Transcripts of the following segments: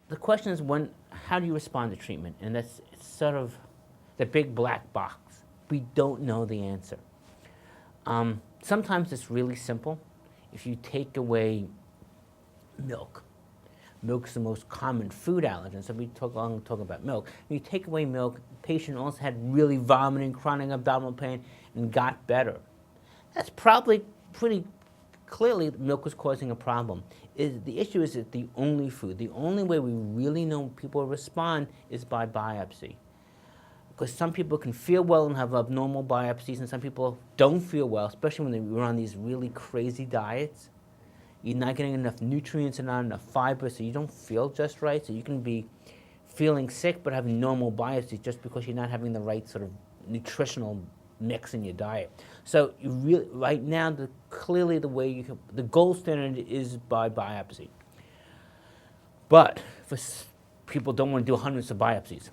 the question is, how do you respond to treatment? And that's sort of the big black box. We don't know the answer. Sometimes it's really simple. If you take away milk, milk's the most common food allergen, so we talk about milk. When you take away milk, the patient also had really vomiting, chronic abdominal pain, and got better. That's probably pretty clearly milk was causing a problem. The issue is that the only food, the only way we really know people respond is by biopsy. Because some people can feel well and have abnormal biopsies, and some people don't feel well, especially when they're on these really crazy diets. You're not getting enough nutrients and not enough fiber, so you don't feel just right. So you can be feeling sick but having normal biopsies just because you're not having the right sort of nutritional mix in your diet. So you really, right now, clearly the way the gold standard is by biopsy. But people don't want to do hundreds of biopsies.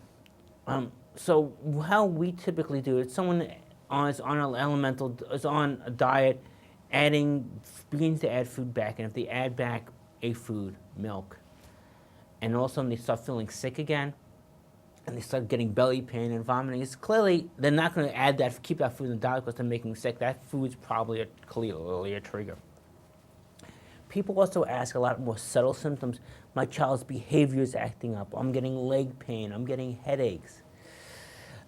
So how we typically do it, someone is on a diet, begins to add food back, and if they add back a food, milk, and all of a sudden they start feeling sick again, and they start getting belly pain and vomiting, it's clearly they're not going to keep that food in the diet because they're making sick. That food's probably clearly a trigger. People also ask a lot more subtle symptoms. My child's behavior is acting up. I'm getting leg pain. I'm getting headaches.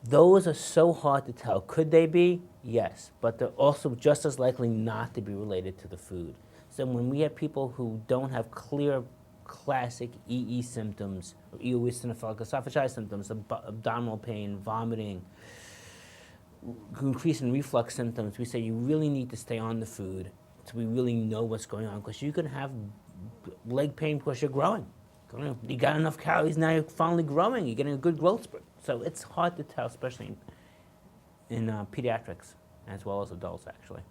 Those are so hard to tell. Could they be? Yes, but they're also just as likely not to be related to the food. So when we have people who don't have clear, classic EE symptoms, or eosinophilic esophagitis symptoms, abdominal pain, vomiting, increase in reflux symptoms, we say you really need to stay on the food so we really know what's going on, because you can have leg pain because you're growing. You got enough calories, now you're finally growing, you're getting a good growth spurt. So it's hard to tell, especially in pediatrics, as well as adults, actually.